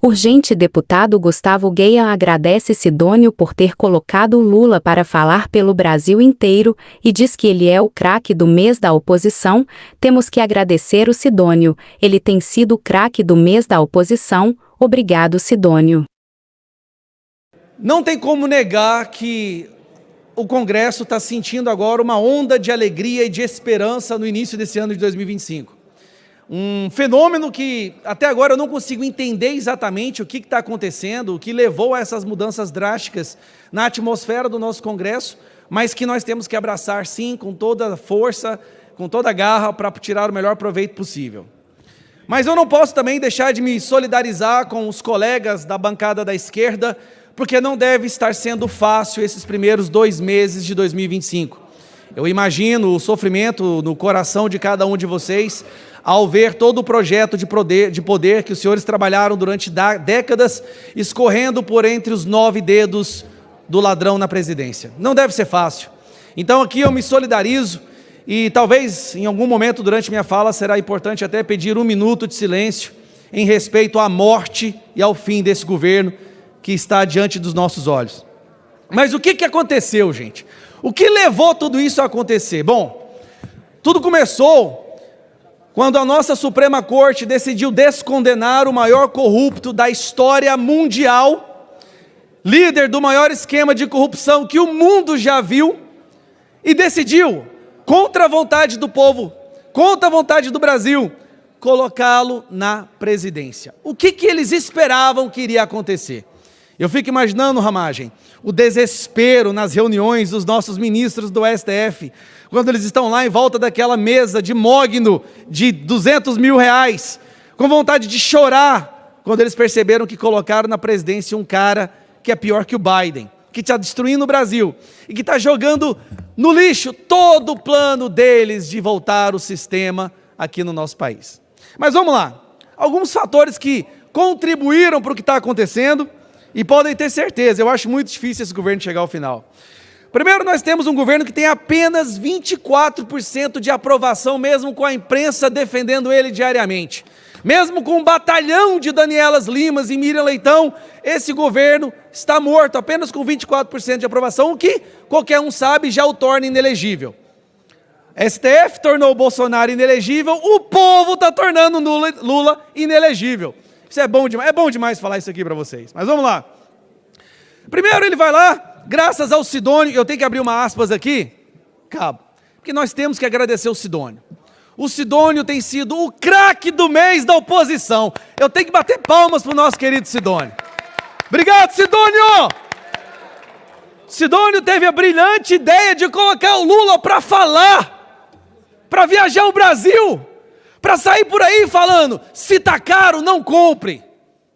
Urgente. Deputado Gustavo Gueia agradece Sidônio por ter colocado Lula para falar pelo Brasil inteiro e diz que ele é o craque do mês da oposição. Temos que agradecer o Sidônio, ele tem sido o craque do mês da oposição. Obrigado, Sidônio. Não tem como negar que o Congresso está sentindo agora uma onda de alegria e de esperança no início desse ano de 2025. Um fenômeno que até agora eu não consigo entender exatamente o que está acontecendo, o que levou a essas mudanças drásticas na atmosfera do nosso Congresso, mas que nós temos que abraçar sim, com toda a força, com toda a garra, para tirar o melhor proveito possível. Mas eu não posso também deixar de me solidarizar com os colegas da bancada da esquerda, porque não deve estar sendo fácil esses primeiros 2 meses de 2025. Eu imagino o sofrimento no coração de cada um de vocês, ao ver todo o projeto de poder que os senhores trabalharam durante décadas, escorrendo por entre os 9 dedos do ladrão na presidência. Não deve ser fácil. Então aqui eu me solidarizo e talvez em algum momento durante minha fala será importante até pedir 1 minuto de silêncio em respeito à morte e ao fim desse governo que está diante dos nossos olhos. Mas o que aconteceu, gente? O que levou tudo isso a acontecer? Bom, tudo começou quando a nossa Suprema Corte decidiu descondenar o maior corrupto da história mundial, líder do maior esquema de corrupção que o mundo já viu, e decidiu, contra a vontade do povo, contra a vontade do Brasil, colocá-lo na presidência. O que eles esperavam que iria acontecer? Eu fico imaginando, Ramagem, o desespero nas reuniões dos nossos ministros do STF, quando eles estão lá em volta daquela mesa de mogno de 200 mil reais, com vontade de chorar, quando eles perceberam que colocaram na presidência um cara que é pior que o Biden, que está destruindo o Brasil, e que está jogando no lixo todo o plano deles de voltar o sistema aqui no nosso país. Mas vamos lá, alguns fatores que contribuíram para o que está acontecendo, e podem ter certeza, eu acho muito difícil esse governo chegar ao final. Primeiro, nós temos um governo que tem apenas 24% de aprovação, mesmo com a imprensa defendendo ele diariamente. Mesmo com um batalhão de Danielas Limas e Miriam Leitão, esse governo está morto, apenas com 24% de aprovação, o que qualquer um sabe já o torna inelegível. STF tornou o Bolsonaro inelegível, o povo está tornando Lula inelegível. Isso é bom demais falar isso aqui para vocês, mas vamos lá. Primeiro ele vai lá, graças ao Sidônio, eu tenho que abrir uma aspas aqui, cabo, porque nós temos que agradecer o Sidônio. O Sidônio tem sido o craque do mês da oposição. Eu tenho que bater palmas para o nosso querido Sidônio. Obrigado, Sidônio! Sidônio teve a brilhante ideia de colocar o Lula para falar, para viajar o Brasil, para sair por aí falando, se tá caro, não compre.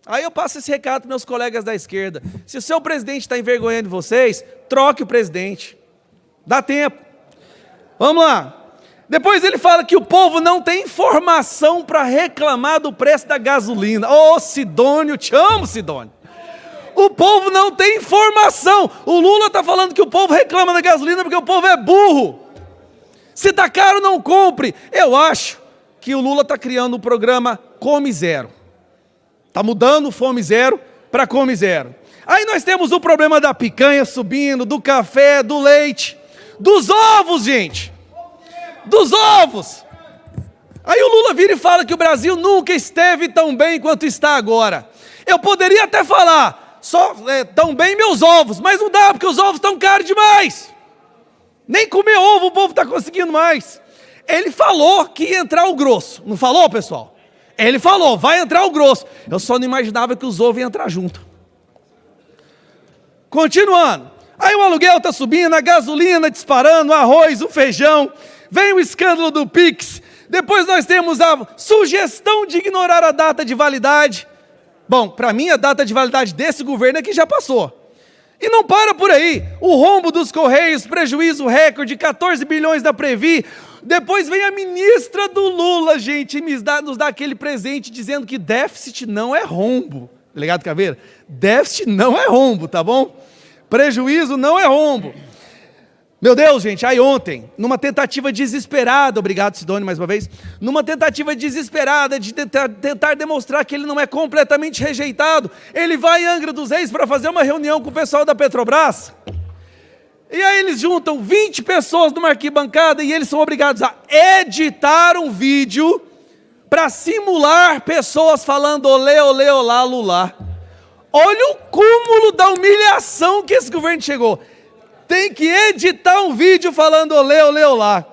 Aí eu passo esse recado para meus colegas da esquerda. Se o seu presidente está envergonhando vocês, troque o presidente. Dá tempo. Vamos lá. Depois ele fala que o povo não tem informação para reclamar do preço da gasolina. Ô, Sidônio, te amo, Sidônio. O povo não tem informação. O Lula está falando que o povo reclama da gasolina porque o povo é burro. Se tá caro, não compre. Eu acho que o Lula está criando um programa Come Zero. Está mudando o Fome Zero para Come Zero. Aí nós temos o problema da picanha subindo, do café, do leite, dos ovos, gente. Dos ovos. Aí o Lula vira e fala que o Brasil nunca esteve tão bem quanto está agora. Eu poderia até falar, tão bem meus ovos, mas não dá, porque os ovos estão caros demais. Nem comer ovo o povo está conseguindo mais. Ele falou que ia entrar o grosso. Não falou, pessoal? Ele falou, vai entrar o grosso. Eu só não imaginava que os ovos iam entrar junto. Continuando. Aí o aluguel está subindo, a gasolina disparando, o arroz, o feijão. Vem o escândalo do Pix. Depois nós temos a sugestão de ignorar a data de validade. Bom, para mim a data de validade desse governo é que já passou. E não para por aí. O rombo dos Correios, prejuízo recorde, 14 bilhões da Previ. Depois vem a ministra do Lula, gente, e nos dá aquele presente dizendo que déficit não é rombo. Delegado Caveira, déficit não é rombo, tá bom? Prejuízo não é rombo. Meu Deus, gente, aí ontem, numa tentativa desesperada, obrigado Sidônio mais uma vez, numa tentativa desesperada de tentar demonstrar que ele não é completamente rejeitado, ele vai em Angra dos Reis para fazer uma reunião com o pessoal da Petrobras, e aí eles juntam 20 pessoas numa arquibancada e eles são obrigados a editar um vídeo para simular pessoas falando olê, olê, olá, lulá. Olha o cúmulo da humilhação que esse governo chegou. Tem que editar um vídeo falando olê, olê, olá.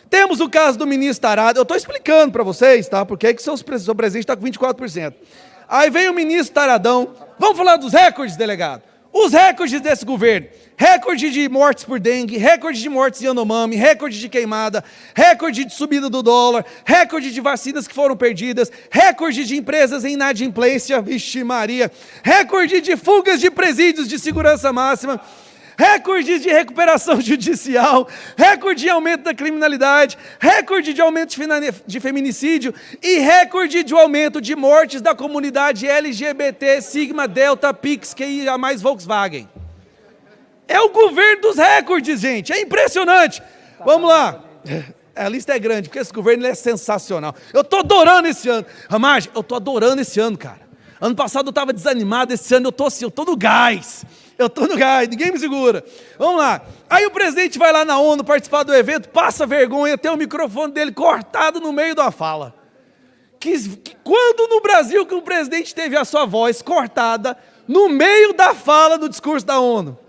Temos o caso do ministro Tarado. Eu estou explicando para vocês, tá? Porque é que seu presidente está com 24%. Aí vem o ministro Taradão. Vamos falar dos recordes, delegado. Os recordes desse governo. Recorde de mortes por dengue, recorde de mortes em Yanomami, recorde de queimada, recorde de subida do dólar, recorde de vacinas que foram perdidas, recorde de empresas em inadimplência, vixe Maria, recorde de fugas de presídios de segurança máxima, recordes de recuperação judicial, recorde de aumento da criminalidade, recorde de aumento de feminicídio e recorde de aumento de mortes da comunidade LGBT, Sigma, Delta, Pix, QIA+, Volkswagen. É o governo dos recordes, gente, é impressionante. Vamos lá, a lista é grande, porque esse governo é sensacional. Eu estou adorando esse ano, Ramagem, eu estou adorando esse ano, cara. Ano passado eu estava desanimado, esse ano eu estou assim, eu estou no gás, ninguém me segura. Vamos lá, aí o presidente vai lá na ONU participar do evento, passa vergonha, tem o microfone dele cortado no meio da fala. Quando no Brasil que o presidente teve a sua voz cortada no meio da fala do discurso da ONU?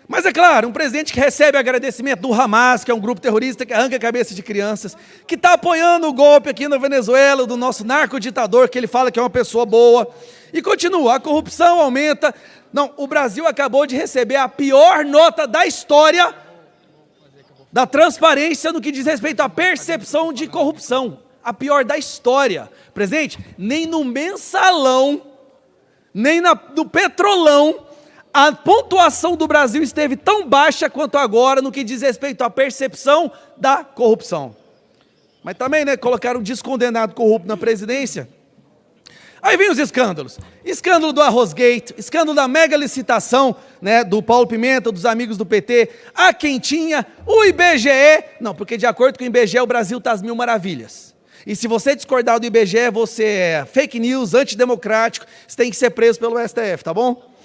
Mas é claro, um presidente que recebe agradecimento do Hamas, que é um grupo terrorista que arranca a cabeça de crianças, que está apoiando o golpe aqui na Venezuela, do nosso narcoditador, que ele fala que é uma pessoa boa, e continua, a corrupção aumenta. Não, o Brasil acabou de receber a pior nota da história da transparência no que diz respeito à percepção de corrupção, a pior da história. Presidente, nem no mensalão, nem no petrolão, a pontuação do Brasil esteve tão baixa quanto agora no que diz respeito à percepção da corrupção. Mas também, né, colocaram um descondenado corrupto na presidência. Aí vem os escândalos. Escândalo do Arrosgate, escândalo da mega licitação, né, do Paulo Pimenta, dos amigos do PT, a Quentinha, o IBGE. Não, porque de acordo com o IBGE, o Brasil está às mil maravilhas. E se você discordar do IBGE, você é fake news, antidemocrático, você tem que ser preso pelo STF, tá bom?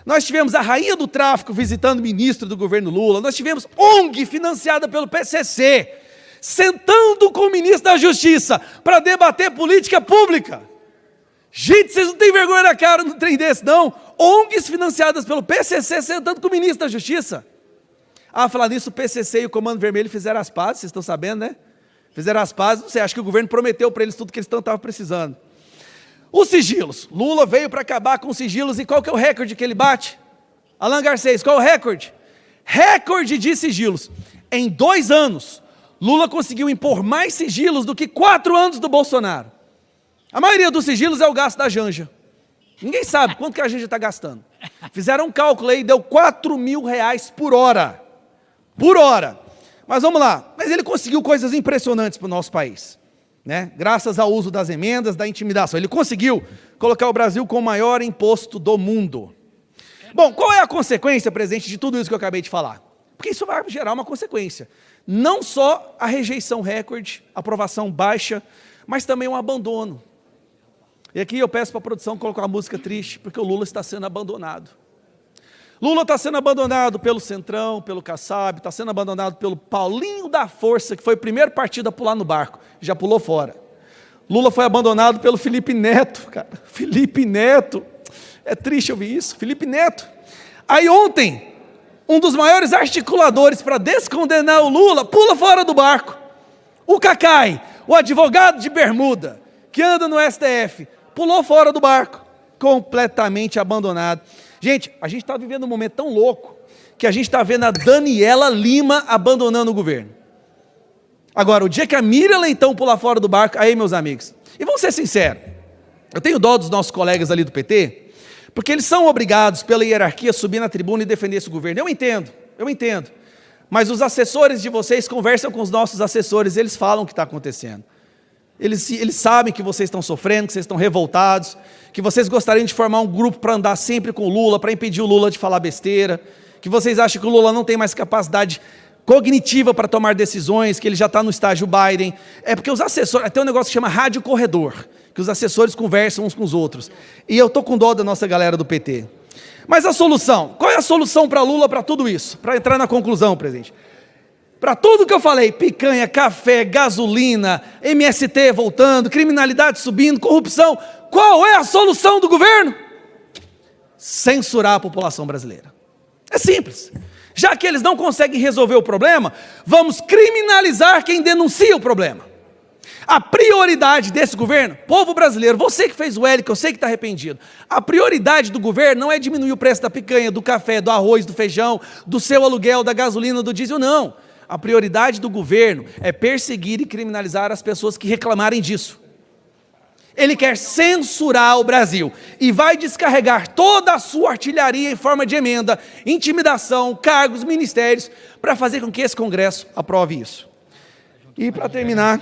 Nós tivemos a rainha do tráfico visitando o ministro do governo Lula, nós tivemos ONG financiada pelo PCC, sentando com o ministro da Justiça para debater política pública. Gente, vocês não têm vergonha na cara num trem desse, não? ONGs financiadas pelo PCC sentando com o ministro da Justiça. Ah, falar nisso, o PCC e o Comando Vermelho fizeram as pazes, vocês estão sabendo, né? Fizeram as pazes, não sei, acho que o governo prometeu para eles tudo que eles estavam precisando. Os sigilos, Lula veio para acabar com os sigilos, e qual que é o recorde que ele bate? Alan Garcês, qual é o recorde? Recorde de sigilos. Em 2 anos, Lula conseguiu impor mais sigilos do que 4 anos do Bolsonaro. A maioria dos sigilos é o gasto da Janja. Ninguém sabe quanto que a Janja está gastando. Fizeram um cálculo aí, deu R$4.000 por hora. Por hora. Mas vamos lá, mas ele conseguiu coisas impressionantes para o nosso país. Né? Graças ao uso das emendas, da intimidação. Ele conseguiu colocar o Brasil com o maior imposto do mundo. Bom, qual é a consequência, presidente, de tudo isso que eu acabei de falar? Porque isso vai gerar uma consequência. Não só a rejeição recorde, aprovação baixa, mas também um abandono. E aqui eu peço para a produção colocar uma música triste, porque o Lula está sendo abandonado. Lula está sendo abandonado pelo Centrão, pelo Kassab, está sendo abandonado pelo Paulinho da Força, que foi o primeiro partido a pular no barco, já pulou fora. Lula foi abandonado pelo Felipe Neto, cara. Felipe Neto, é triste ouvir isso, Felipe Neto. Aí ontem, um dos maiores articuladores para descondenar o Lula, pula fora do barco. O Cacai, o advogado de bermuda, que anda no STF, pulou fora do barco, completamente abandonado. Gente, a gente está vivendo um momento tão louco, que a gente está vendo a Daniela Lima abandonando o governo. Agora, o dia que a Miriam Leitão pular fora do barco, aí, meus amigos, e vamos ser sinceros, eu tenho dó dos nossos colegas ali do PT, porque eles são obrigados pela hierarquia a subir na tribuna e defender esse governo. Eu entendo, mas os assessores de vocês conversam com os nossos assessores, eles falam o que está acontecendo. Eles sabem que vocês estão sofrendo, que vocês estão revoltados, que vocês gostariam de formar um grupo para andar sempre com o Lula, para impedir o Lula de falar besteira, que vocês acham que o Lula não tem mais capacidade cognitiva para tomar decisões, que ele já está no estágio Biden. É porque os assessores, tem um negócio que chama rádio corredor, que os assessores conversam uns com os outros. E eu estou com dó da nossa galera do PT. Mas a solução, qual é a solução para Lula para tudo isso? Para entrar na conclusão, presidente. Para tudo que eu falei, picanha, café, gasolina, MST voltando, criminalidade subindo, corrupção, qual é a solução do governo? Censurar a população brasileira. É simples. Já que eles não conseguem resolver o problema, vamos criminalizar quem denuncia o problema. A prioridade desse governo, povo brasileiro, você que fez o L, que eu sei que está arrependido, a prioridade do governo não é diminuir o preço da picanha, do café, do arroz, do feijão, do seu aluguel, da gasolina, do diesel, não. A prioridade do governo é perseguir e criminalizar as pessoas que reclamarem disso. Ele quer censurar o Brasil e vai descarregar toda a sua artilharia em forma de emenda, intimidação, cargos, ministérios, para fazer com que esse Congresso aprove isso. E para terminar,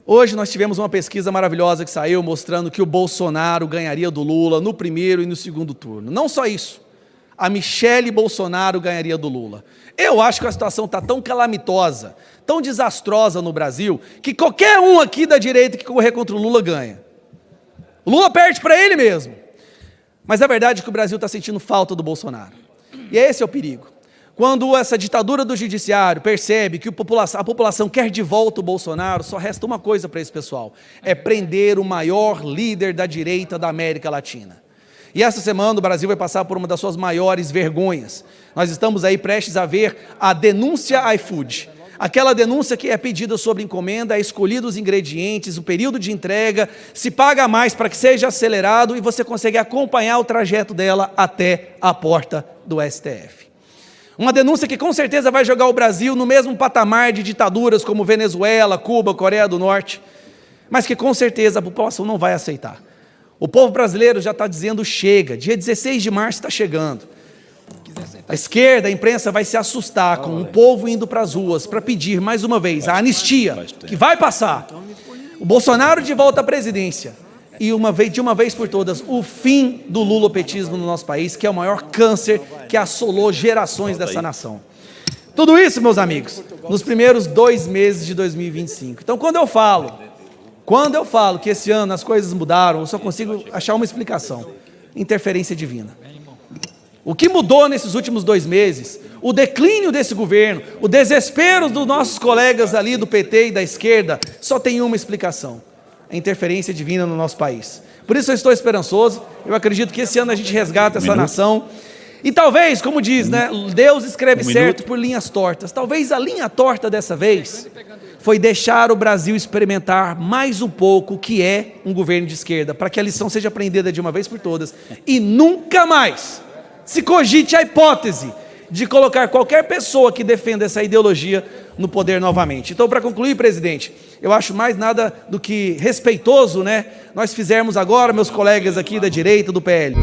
hoje nós tivemos uma pesquisa maravilhosa que saiu mostrando que o Bolsonaro ganharia do Lula no primeiro e no segundo turno. Não só isso, a Michele Bolsonaro ganharia do Lula. Eu acho que a situação está tão calamitosa, tão desastrosa no Brasil, que qualquer um aqui da direita que correr contra o Lula ganha. O Lula perde para ele mesmo. Mas a verdade é que o Brasil está sentindo falta do Bolsonaro. E esse é o perigo. Quando essa ditadura do judiciário percebe que a população quer de volta o Bolsonaro, só resta uma coisa para esse pessoal: é prender o maior líder da direita da América Latina. E essa semana o Brasil vai passar por uma das suas maiores vergonhas. Nós estamos aí prestes a ver a denúncia iFood. Aquela denúncia que é pedida sobre encomenda, é escolhido os ingredientes, o período de entrega, se paga mais para que seja acelerado e você consegue acompanhar o trajeto dela até a porta do STF. Uma denúncia que com certeza vai jogar o Brasil no mesmo patamar de ditaduras como Venezuela, Cuba, Coreia do Norte, mas que com certeza a população não vai aceitar. O povo brasileiro já está dizendo chega, dia 16 de março está chegando. A esquerda, a imprensa vai se assustar com o povo indo para as ruas para pedir mais uma vez a anistia, que vai passar, o Bolsonaro de volta à presidência e de uma vez por todas o fim do lulopetismo no nosso país, que é o maior câncer que assolou gerações dessa nação. Tudo isso, meus amigos, nos primeiros 2 meses de 2025. Então, quando eu falo que esse ano as coisas mudaram, eu só consigo achar uma explicação: interferência divina. O que mudou nesses últimos 2 meses, o declínio desse governo, o desespero dos nossos colegas ali do PT e da esquerda, só tem uma explicação: a interferência divina no nosso país. Por isso eu estou esperançoso, eu acredito que esse ano a gente resgata essa nação. E talvez, como diz, né, Deus escreve certo por linhas tortas. Talvez a linha torta dessa vez foi deixar o Brasil experimentar mais um pouco o que é um governo de esquerda, para que a lição seja aprendida de uma vez por todas e nunca mais se cogite a hipótese de colocar qualquer pessoa que defenda essa ideologia no poder novamente. Então, para concluir, presidente, eu acho mais nada do que respeitoso, né, nós fizermos agora, meus colegas aqui da direita, do PL.